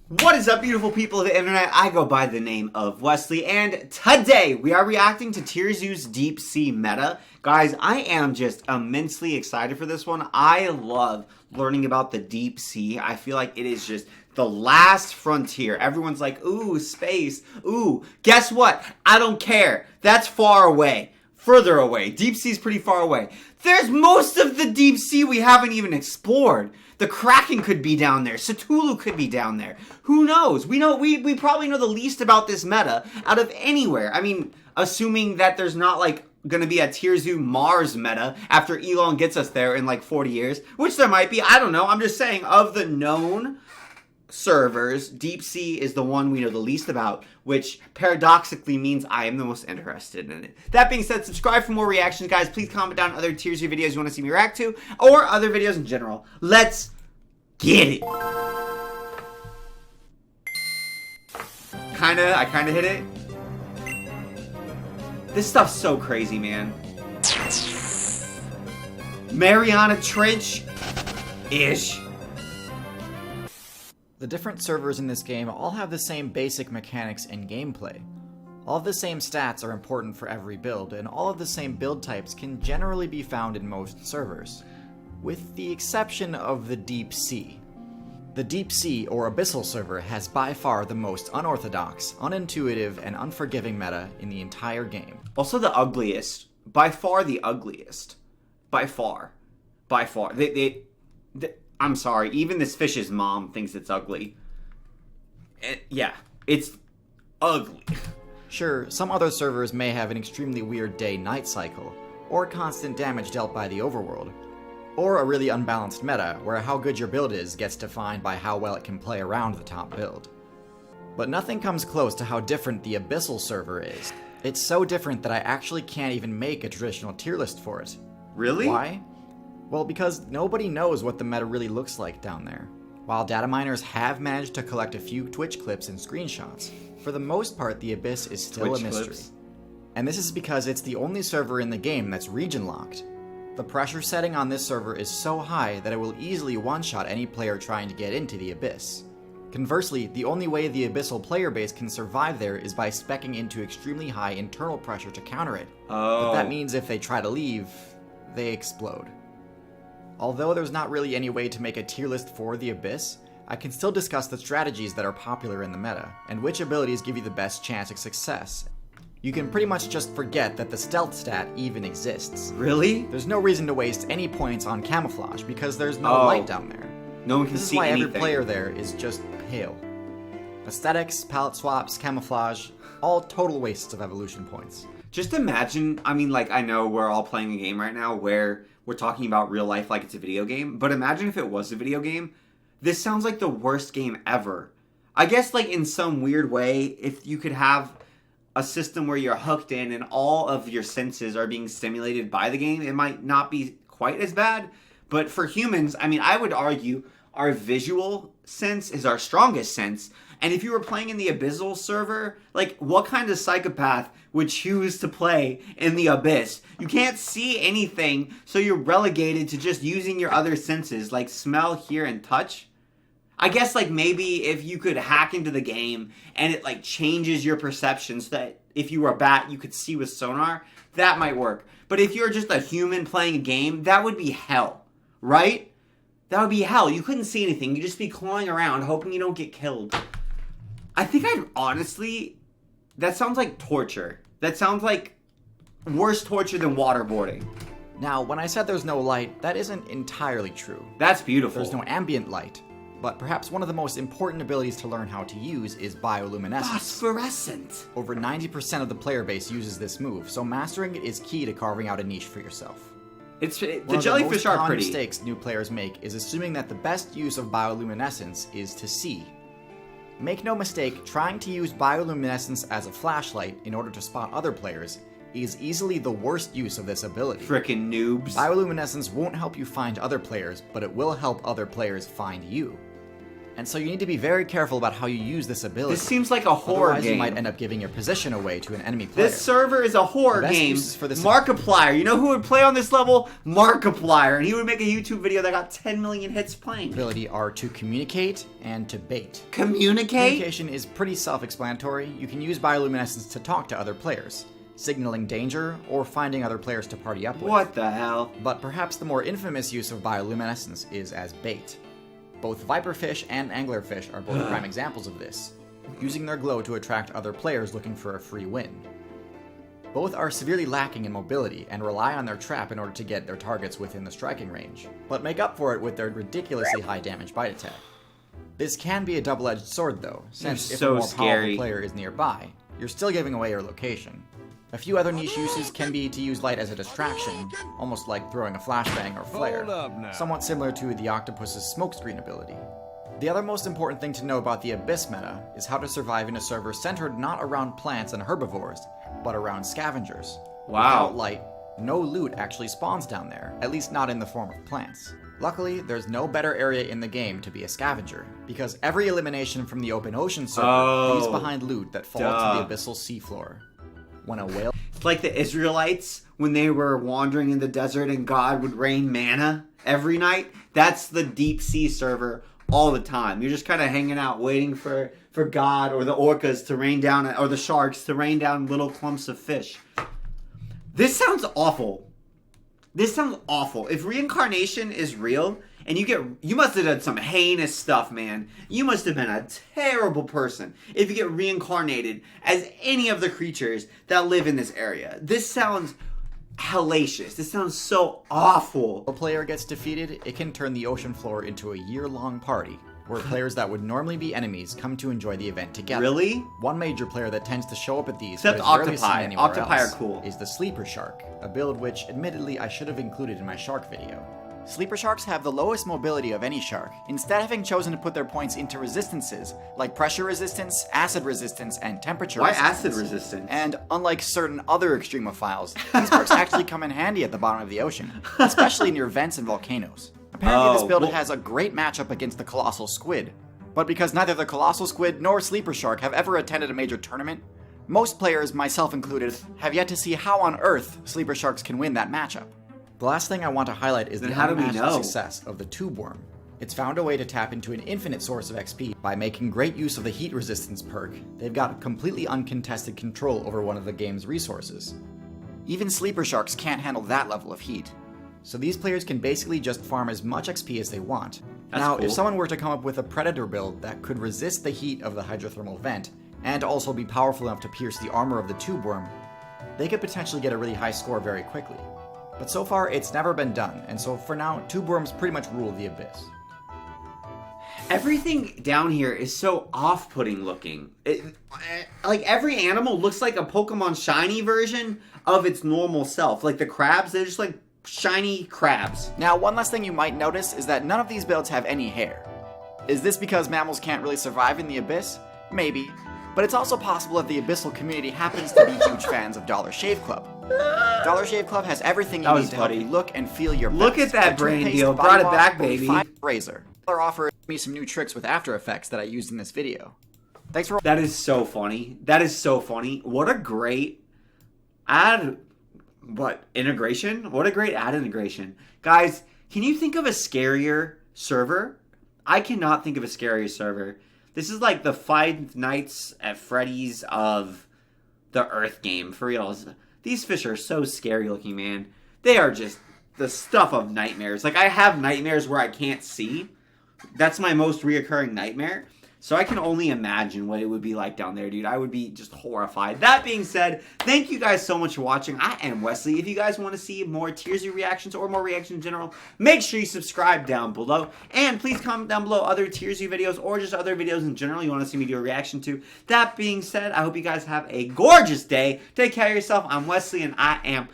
What is up, beautiful people of the internet? I go by the name of Wesley, and today we are reacting to TierZoo's Deep Sea meta. Guys, I am just immensely excited for this one. I love learning about the deep sea. I feel like it is just the last frontier. Everyone's like, ooh, space. Ooh, guess what? I don't care. That's far away. Further away. Deep sea is pretty far away. There's most of the deep sea we haven't even explored. The Kraken could be down there. Cthulhu could be down there. Who knows? We probably know the least about this meta out of anywhere. I mean, assuming that there's not like gonna be a TierZoo Mars meta after Elon gets us there in like 40 years, which there might be. I don't know. I'm just saying, of the known servers, Deep Sea is the one we know the least about, which paradoxically means I am the most interested in it. That being said, subscribe for more reactions, guys. Please comment down other TierZoo videos you want to see me react to, or other videos in general. Let's get it. I kinda hit it. This stuff's so crazy, man. Mariana Trench-ish. The different servers in this game all have the same basic mechanics and gameplay. All of the same stats are important for every build, and all of the same build types can generally be found in most servers, with the exception of the Deep Sea. The Deep Sea, or Abyssal server, has by far the most unorthodox, unintuitive, and unforgiving meta in the entire game. Also the ugliest. By far the ugliest. By far. By far. I'm sorry, even this fish's mom thinks it's ugly. Yeah, it's ugly. Sure, some other servers may have an extremely weird day-night cycle, or constant damage dealt by the overworld, or a really unbalanced meta, where how good your build is gets defined by how well it can play around the top build. But nothing comes close to how different the Abyssal server is. It's so different that I actually can't even make a traditional tier list for it. Really? Why? Well, because nobody knows what the meta really looks like down there. While data miners have managed to collect a few Twitch clips and screenshots, for the most part the Abyss is still a mystery. Clips. And this is because it's the only server in the game that's region locked. The pressure setting on this server is so high that it will easily one-shot any player trying to get into the Abyss. Conversely, the only way the Abyssal player base can survive there is by speccing into extremely high internal pressure to counter it. Oh. But that means if they try to leave, they explode. Although there's not really any way to make a tier list for the Abyss, I can still discuss the strategies that are popular in the meta, and which abilities give you the best chance of success. You can pretty much just forget that the stealth stat even exists. Really? There's no reason to waste any points on camouflage, because there's no light down there. No one can This see is why anything. every player there is just pale. Aesthetics, palette swaps, camouflage, all total wastes of evolution points. Just imagine, I mean, like, I know we're all playing a game right now where we're talking about real life like it's a video game, but imagine if it was a video game. This sounds like the worst game ever. I guess, like, in some weird way, if you could have a system where you're hooked in and all of your senses are being stimulated by the game, it might not be quite as bad. But for humans, I mean, I would argue our visual sense is our strongest sense. And if you were playing in the Abyssal server, like, what kind of psychopath would choose to play in the Abyss? You can't see anything, so you're relegated to just using your other senses, like smell, hear, and touch. I guess, like, maybe if you could hack into the game and it, like, changes your perception so that if you were a bat, you could see with sonar, that might work. But if you're just a human playing a game, that would be hell, right? That would be hell. You couldn't see anything. You'd just be clawing around, hoping you don't get killed. I think I'd honestly... That sounds like torture. That sounds like worse torture than waterboarding. Now, when I said there's no light, that isn't entirely true. That's beautiful. There's no ambient light, but perhaps one of the most important abilities to learn how to use is bioluminescence. Phosphorescent. Over 90% of the player base uses this move, so mastering it is key to carving out a niche for yourself. The jellyfish are One of the most common pretty. mistakes new players make is assuming that the best use of bioluminescence is to see. Make no mistake, trying to use bioluminescence as a flashlight in order to spot other players is easily the worst use of this ability. Frickin' noobs. Bioluminescence won't help you find other players, but it will help other players find you. and so you need to be very careful about how you use this ability. This seems like a horror Otherwise, game. you might end up giving your position away to an enemy player. This server is a horror The best game. uses for this Markiplier. You know who would play on this level? Markiplier. And he would make a YouTube video that got 10 million hits playing. ability are to communicate and to bait. Communicate? Communication is pretty self-explanatory. You can use bioluminescence to talk to other players, signaling danger or finding other players to party up with. What the hell? But perhaps the more infamous use of bioluminescence is as bait. Both viperfish and anglerfish are both prime examples of this, using their glow to attract other players looking for a free win. Both are severely lacking in mobility and rely on their trap in order to get their targets within the striking range, but make up for it with their ridiculously high damage bite attack. This can be a double-edged sword though, since if a more powerful player is nearby, you're still giving away your location. A few other niche uses can be to use light as a distraction, almost like throwing a flashbang or flare, somewhat similar to the octopus's smokescreen ability. The other most important thing to know about the Abyss meta is how to survive in a server centered not around plants and herbivores, but around scavengers. Wow. Without light, no loot actually spawns down there, at least not in the form of plants. Luckily, there's no better area in the game to be a scavenger, because every elimination from the open ocean server leaves behind loot that falls to the abyssal seafloor. When a whale... It's like the Israelites when they were wandering in the desert and God would rain manna every night. That's the deep sea server all the time. You're just kind of hanging out waiting for God or the orcas to rain down, or the sharks to rain down little clumps of fish. This sounds awful. This sounds awful. If reincarnation is real, and you must have done some heinous stuff, man. You must have been a terrible person if you get reincarnated as any of the creatures that live in this area. This sounds hellacious. This sounds so awful. If a player gets defeated, it can turn the ocean floor into a year-long party, where players that would normally be enemies come to enjoy the event together. Really? One major player that tends to show up at these, Except but is rarely seen octopi. anywhere Octopi else, are cool. is the sleeper shark, a build which, admittedly, I should have included in my shark video. Sleeper sharks have the lowest mobility of any shark, instead having chosen to put their points into resistances, like pressure resistance, acid resistance, and temperature Why resistance. acid resistance? And unlike certain other extremophiles, these perks actually come in handy at the bottom of the ocean, especially near vents and volcanoes. Apparently this build has a great matchup against the colossal squid, but because neither the colossal squid nor sleeper shark have ever attended a major tournament, most players, myself included, have yet to see how on earth sleeper sharks can win that matchup. The last thing I want to highlight is the unmatched success of the tube worm. It's found a way to tap into an infinite source of XP by making great use of the heat resistance perk. They've got completely uncontested control over one of the game's resources. Even sleeper sharks can't handle that level of heat, so these players can basically just farm as much XP as they want. Now, if someone were to come up with a predator build that could resist the heat of the hydrothermal vent, and also be powerful enough to pierce the armor of the tube worm, they could potentially get a really high score very quickly. But so far, it's never been done, and so for now, tube worms pretty much rule the Abyss. Everything down here is so off-putting looking. Like, every animal looks like a Pokemon Shiny version of its normal self. Like, the crabs, they're just like shiny crabs. Now, one last thing you might notice is that none of these builds have any hair. Is this because mammals can't really survive in the Abyss? Maybe. But it's also possible that the abyssal community happens to be huge fans of Dollar Shave Club. Dollar Shave Club has everything you need to help you look and feel your best. Look at that brain deal. Brought it back, baby. Razor. Dollar offered me some new tricks with After Effects that I used in this video. Thanks for... That is so funny. That is so funny. What a great integration? What a great ad integration. Guys, can you think of a scarier server? I cannot think of a scarier server. This is like the Five Nights at Freddy's of the Earth game, for real. These fish are so scary looking, man. They are just the stuff of nightmares. Like, I have nightmares where I can't see. That's my most reoccurring nightmare. So I can only imagine what it would be like down there, dude. I would be just horrified. That being said, thank you guys so much for watching. I am Wesley. If you guys want to see more TierZoo reactions or more reactions in general, make sure you subscribe down below. And please comment down below other TierZoo videos or just other videos in general you want to see me do a reaction to. That being said, I hope you guys have a gorgeous day. Take care of yourself. I'm Wesley, and I am